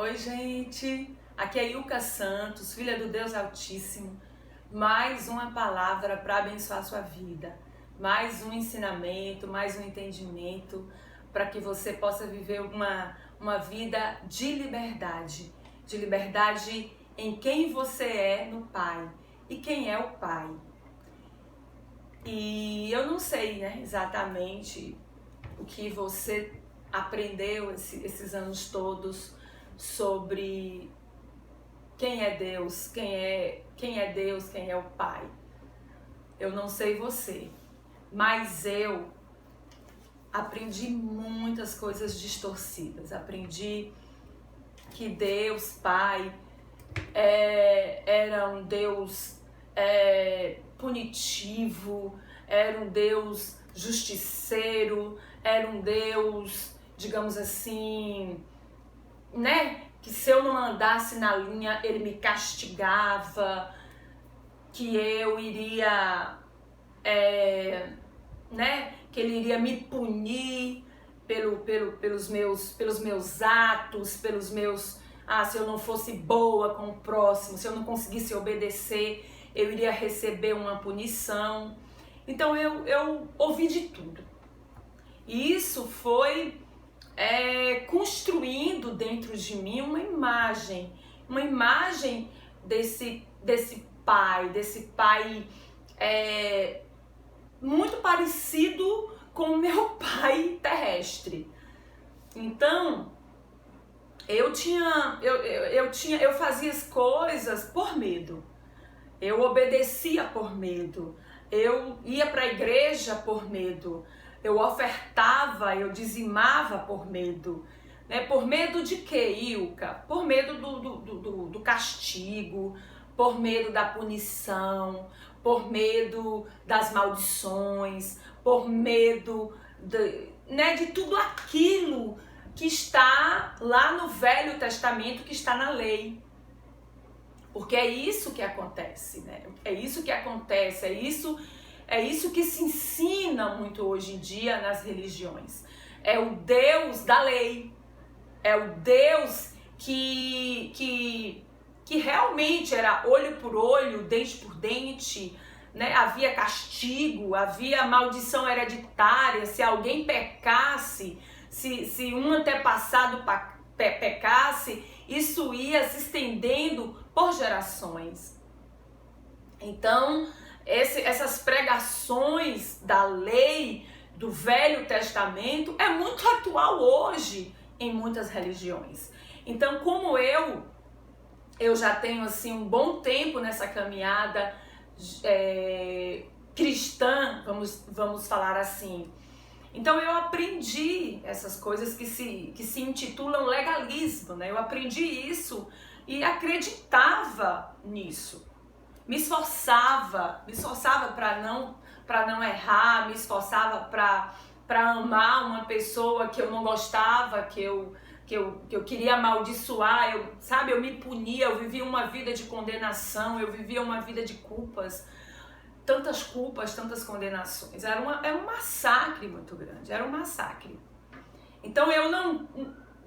Oi, gente! Aqui é Ilka Santos, filha do Deus Altíssimo. Mais uma palavra para abençoar a sua vida. Mais um ensinamento, mais um entendimento para que você possa viver uma vida de liberdade. De liberdade em quem você é no Pai e quem é o Pai. E eu não sei, exatamente o que você aprendeu esses anos todos sobre quem é Deus, quem é Deus, quem é o Pai. Eu não sei você, mas eu aprendi muitas coisas distorcidas. Aprendi que Deus, Pai, era um Deus punitivo, era um Deus justiceiro, era um Deus, digamos assim, que se eu não andasse na linha ele me castigava, que eu iria, que ele iria me punir pelos meus atos, se eu não fosse boa com o próximo, se eu não conseguisse obedecer, eu iria receber uma punição. Então eu ouvi de tudo. E isso foi construindo dentro de mim uma imagem desse pai muito parecido com o meu pai terrestre. Então eu fazia as coisas por medo, eu obedecia por medo, eu ia para a igreja por medo, eu ofertava, eu dizimava por medo. Por medo de quê, Ilka? Por medo do castigo, por medo da punição, por medo das maldições, por medo de tudo aquilo que está lá no Velho Testamento, que está na lei. Porque é isso que acontece, É isso que acontece, é isso que se ensina muito hoje em dia nas religiões. É o Deus da lei. É o Deus que realmente era olho por olho, dente por dente, Havia castigo, havia maldição hereditária. Se alguém pecasse, se um antepassado pecasse, isso ia se estendendo por gerações. Então, essas pregações da lei do Velho Testamento é muito atual hoje em muitas religiões. Então, como eu já tenho assim um bom tempo nessa caminhada cristã, vamos falar assim. Então eu aprendi essas coisas que se intitulam legalismo, Eu aprendi isso e acreditava nisso. Me esforçava para não errar, me esforçava para amar uma pessoa que eu não gostava, que eu queria amaldiçoar, eu me punia, eu vivia uma vida de condenação, eu vivia uma vida de culpas, tantas condenações. Era um massacre muito grande, era um massacre. Então eu não,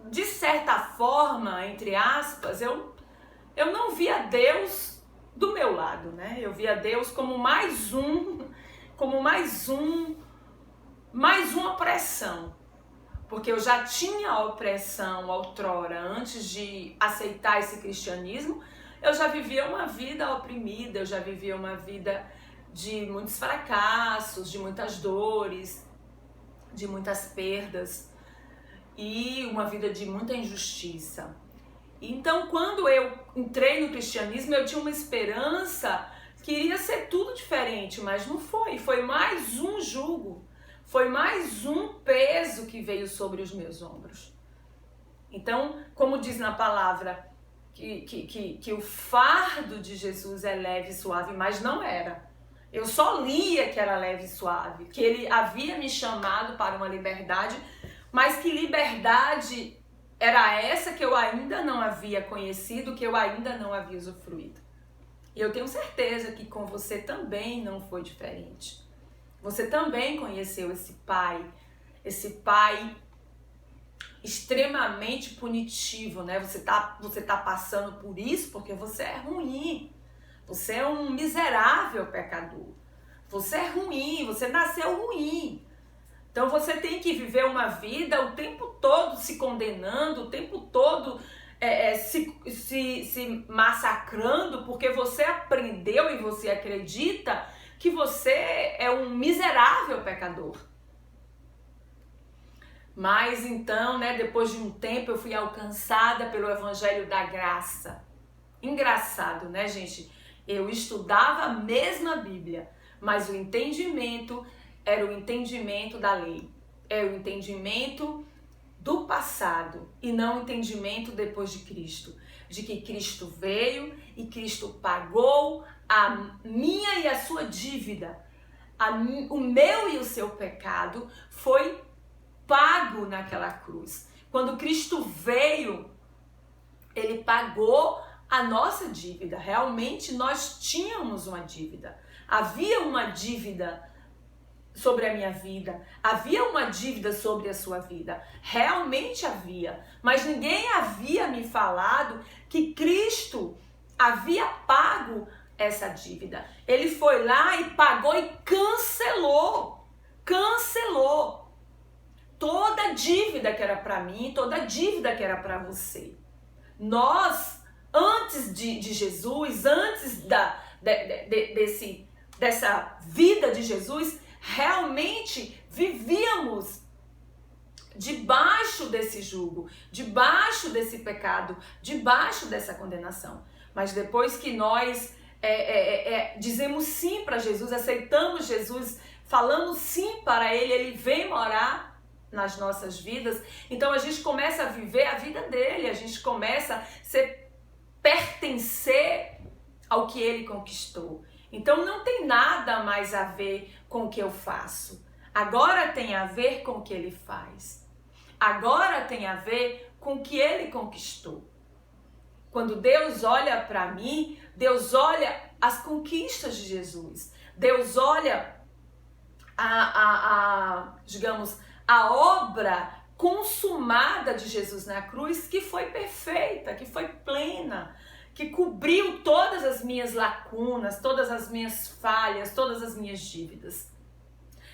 de certa forma, entre aspas, eu não via Deus do meu lado, Eu via Deus como mais uma opressão. Porque eu já tinha opressão outrora, antes de aceitar esse cristianismo, eu já vivia uma vida oprimida, eu já vivia uma vida de muitos fracassos, de muitas dores, de muitas perdas e uma vida de muita injustiça. Então, quando eu entrei no cristianismo, eu tinha uma esperança que iria ser tudo diferente, mas não foi. Foi mais um jugo, foi mais um peso que veio sobre os meus ombros. Então, como diz na palavra, que o fardo de Jesus é leve e suave, mas não era. Eu só lia que era leve e suave, que ele havia me chamado para uma liberdade, mas que liberdade era essa que eu ainda não havia conhecido, que eu ainda não havia usufruído. E eu tenho certeza que com você também não foi diferente. Você também conheceu esse pai extremamente punitivo, né? Você tá passando por isso porque você é ruim. Você é um miserável pecador. Você é ruim, você nasceu ruim. Então você tem que viver uma vida o tempo todo se condenando, o tempo todo se massacrando, porque você aprendeu e você acredita que você é um miserável pecador. Mas então, né, depois de um tempo eu fui alcançada pelo Evangelho da Graça. Engraçado, né, gente? Eu estudava a mesma Bíblia, mas o entendimento era o entendimento da lei. Era o entendimento do passado e não o entendimento depois de Cristo. De que Cristo veio e Cristo pagou a minha e a sua dívida. O meu e o seu pecado foi pago naquela cruz. Quando Cristo veio, ele pagou a nossa dívida. Realmente nós tínhamos uma dívida. Havia uma dívida sobre a minha vida. Havia uma dívida sobre a sua vida. Realmente havia. Mas ninguém havia me falado que Cristo havia pago essa dívida. Ele foi lá e pagou e cancelou. Cancelou toda dívida que era para mim, toda dívida que era para você. Nós, antes de Jesus, antes dessa vida de Jesus, realmente vivíamos debaixo desse jugo, debaixo desse pecado, debaixo dessa condenação. Mas depois que nós dizemos sim para Jesus, aceitamos Jesus, falamos sim para Ele, Ele vem morar nas nossas vidas, então a gente começa a viver a vida dele, a gente começa a pertencer ao que ele conquistou. Então não tem nada mais a ver com o que eu faço, agora tem a ver com o que ele faz, agora tem a ver com o que ele conquistou. Quando Deus olha para mim, Deus olha as conquistas de Jesus, Deus olha digamos, a obra consumada de Jesus na cruz, que foi perfeita, que foi plena, que cobriu todas as minhas lacunas, todas as minhas falhas, todas as minhas dívidas.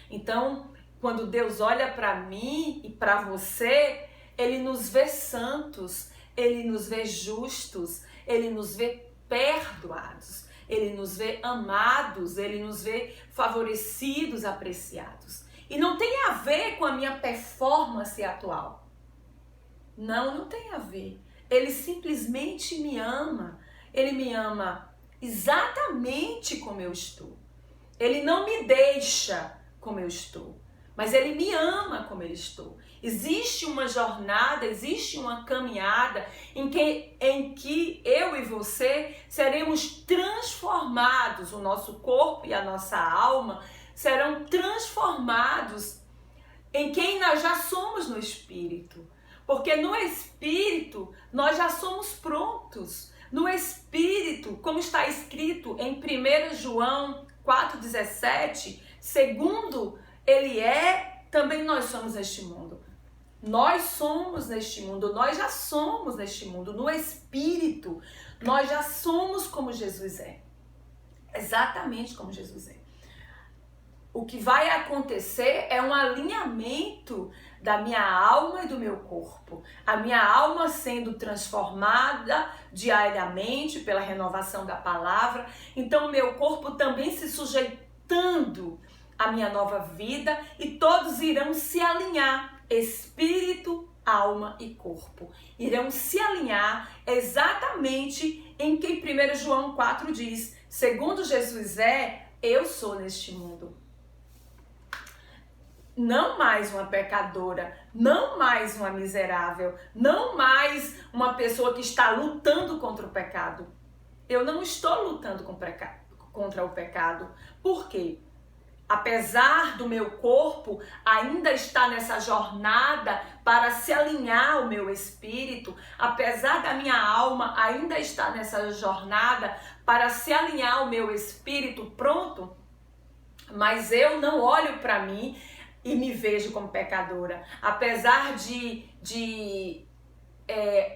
Então, quando Deus olha para mim e para você, Ele nos vê santos, Ele nos vê justos, Ele nos vê perdoados, Ele nos vê amados, Ele nos vê favorecidos, apreciados. E não tem a ver com a minha performance atual. Não tem a ver. Ele simplesmente me ama. Ele me ama exatamente como eu estou. Ele não me deixa como eu estou, mas Ele me ama como eu estou. Existe uma jornada, existe uma caminhada em que eu e você seremos transformados, o nosso corpo e a nossa alma serão transformados em quem nós já somos no Espírito. Porque no Espírito nós já somos prontos. No Espírito, como está escrito em 1 João 4,17, segundo Ele é, também nós somos neste mundo. Nós somos neste mundo, nós já somos neste mundo. No Espírito, nós já somos como Jesus é. Exatamente como Jesus é. O que vai acontecer é um alinhamento da minha alma e do meu corpo. A minha alma sendo transformada diariamente pela renovação da palavra. Então o meu corpo também se sujeitando à minha nova vida e todos irão se alinhar. Espírito, alma e corpo. Irão se alinhar exatamente em que 1 João 4 diz: segundo Jesus é, eu sou neste mundo. Não mais uma pecadora, não mais uma miserável, não mais uma pessoa que está lutando contra o pecado. Eu não estou lutando contra o pecado. Por quê? Apesar do meu corpo ainda estar nessa jornada para se alinhar ao meu espírito, apesar da minha alma ainda estar nessa jornada para se alinhar ao meu espírito, pronto, mas eu não olho para mim e me vejo como pecadora. Apesar de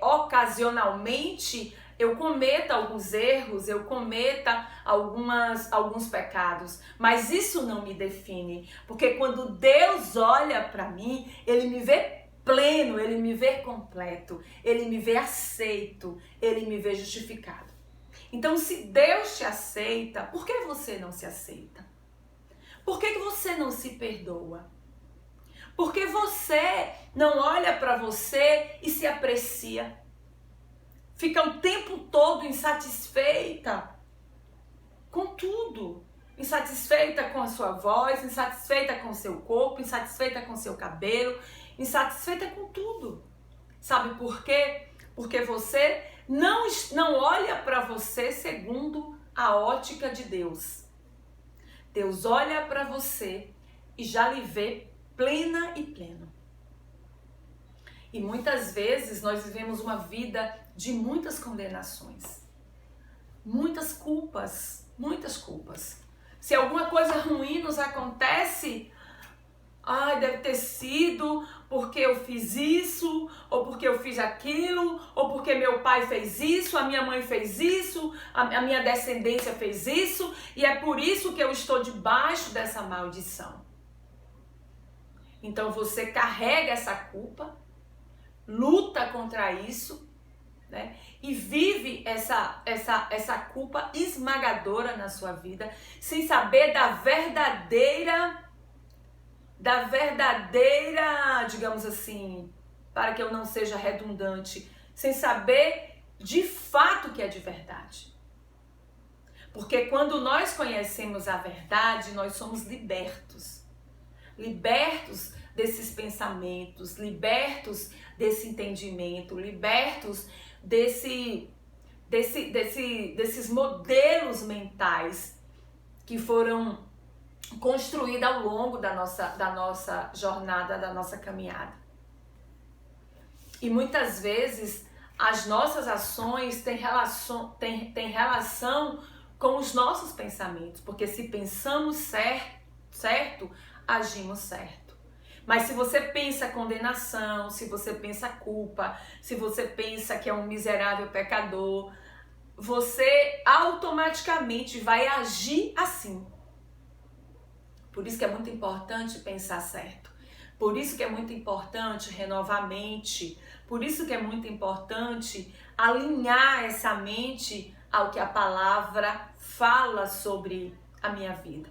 ocasionalmente eu cometa alguns erros, eu cometa alguns pecados, mas isso não me define, porque quando Deus olha para mim, Ele me vê pleno, Ele me vê completo, Ele me vê aceito, Ele me vê justificado. Então, se Deus te aceita, por que você não se aceita? Por que você não se perdoa? Por que você não olha para você e se aprecia? Fica o tempo todo insatisfeita com tudo. Insatisfeita com a sua voz, insatisfeita com o seu corpo, insatisfeita com o seu cabelo, insatisfeita com tudo. Sabe por quê? Porque você não olha para você segundo a ótica de Deus. Deus olha para você e já lhe vê plena e pleno. E muitas vezes nós vivemos uma vida de muitas condenações, muitas culpas, muitas culpas. Se alguma coisa ruim nos acontece, deve ter sido porque eu fiz isso, ou porque eu fiz aquilo, ou porque meu pai fez isso, a minha mãe fez isso, a minha descendência fez isso, e é por isso que eu estou debaixo dessa maldição. Então você carrega essa culpa, luta contra isso, né? E vive essa culpa esmagadora na sua vida, sem saber da verdadeira, digamos assim, para que eu não seja redundante, sem saber de fato o que é de verdade. Porque quando nós conhecemos a verdade, nós somos libertos. Libertos desses pensamentos, libertos desse entendimento, libertos desses modelos mentais que foram construídos ao longo da nossa jornada, da nossa caminhada. E muitas vezes as nossas ações têm relação com os nossos pensamentos, porque se pensamos certo, agimos certo. Mas se você pensa condenação, se você pensa culpa, se você pensa que é um miserável pecador, você automaticamente vai agir assim. Por isso que é muito importante pensar certo. Por isso que é muito importante renovar a mente. Por isso que é muito importante alinhar essa mente ao que a palavra fala sobre a minha vida.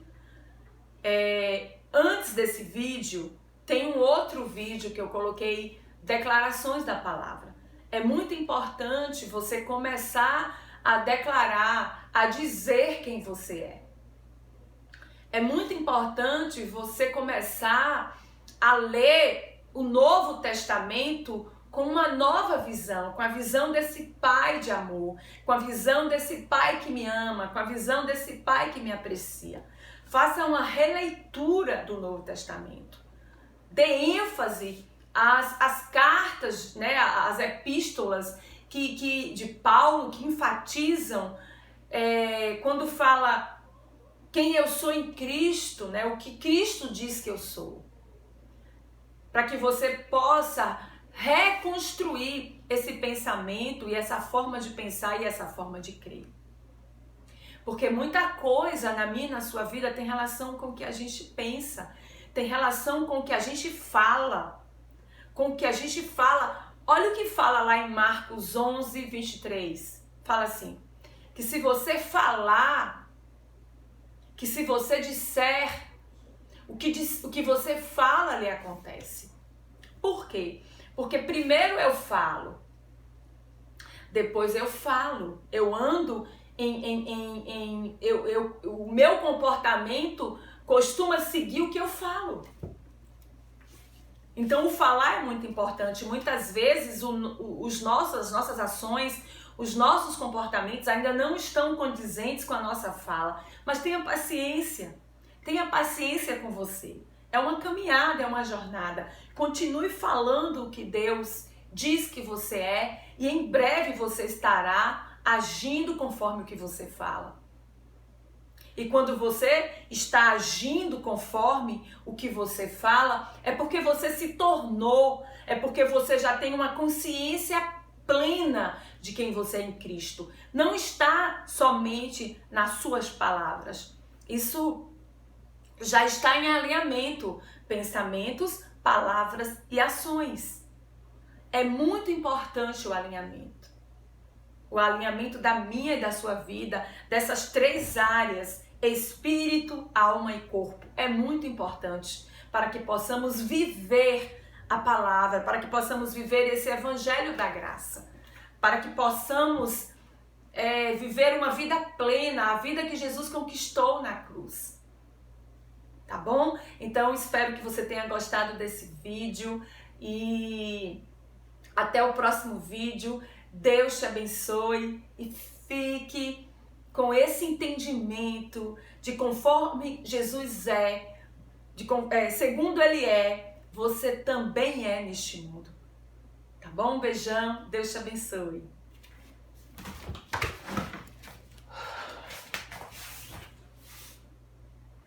Antes desse vídeo, tem um outro vídeo que eu coloquei declarações da palavra. É muito importante você começar a declarar, a dizer quem você é. É muito importante você começar a ler o Novo Testamento com uma nova visão, com a visão desse Pai de amor, com a visão desse Pai que me ama, com a visão desse Pai que me aprecia. Faça uma releitura do Novo Testamento. Dê ênfase às cartas, né, às epístolas de Paulo que enfatizam quando fala quem eu sou em Cristo, né, o que Cristo diz que eu sou. Para que você possa reconstruir esse pensamento e essa forma de pensar e essa forma de crer. Porque muita coisa na minha e na sua vida tem relação com o que a gente pensa, tem relação com o que a gente fala. Com o que a gente fala. Olha o que fala lá em Marcos 11, 23. Fala assim, que se você falar, que se você disser, o que você fala lhe acontece. Por quê? Porque primeiro eu falo, depois eu falo, eu ando o meu comportamento costuma seguir o que eu falo. Então o falar é muito importante. Muitas vezes as nossas ações, os nossos comportamentos ainda não estão condizentes com a nossa fala. Mas tenha paciência com você. É uma caminhada, é uma jornada. Continue falando o que Deus diz que você é e em breve você estará agindo conforme o que você fala. E quando você está agindo conforme o que você fala, é porque você se tornou, é porque você já tem uma consciência plena de quem você é em Cristo. Não está somente nas suas palavras. Isso já está em alinhamento. Pensamentos, palavras e ações. É muito importante o alinhamento. O alinhamento da minha e da sua vida, dessas 3 áreas, espírito, alma e corpo, é muito importante para que possamos viver a palavra, para que possamos viver esse evangelho da graça, para que possamos viver uma vida plena, a vida que Jesus conquistou na cruz. Tá bom? Então espero que você tenha gostado desse vídeo e até o próximo vídeo. Deus te abençoe e fique com esse entendimento de conforme Jesus é, segundo Ele é, você também é neste mundo. Tá bom? Um beijão, Deus te abençoe.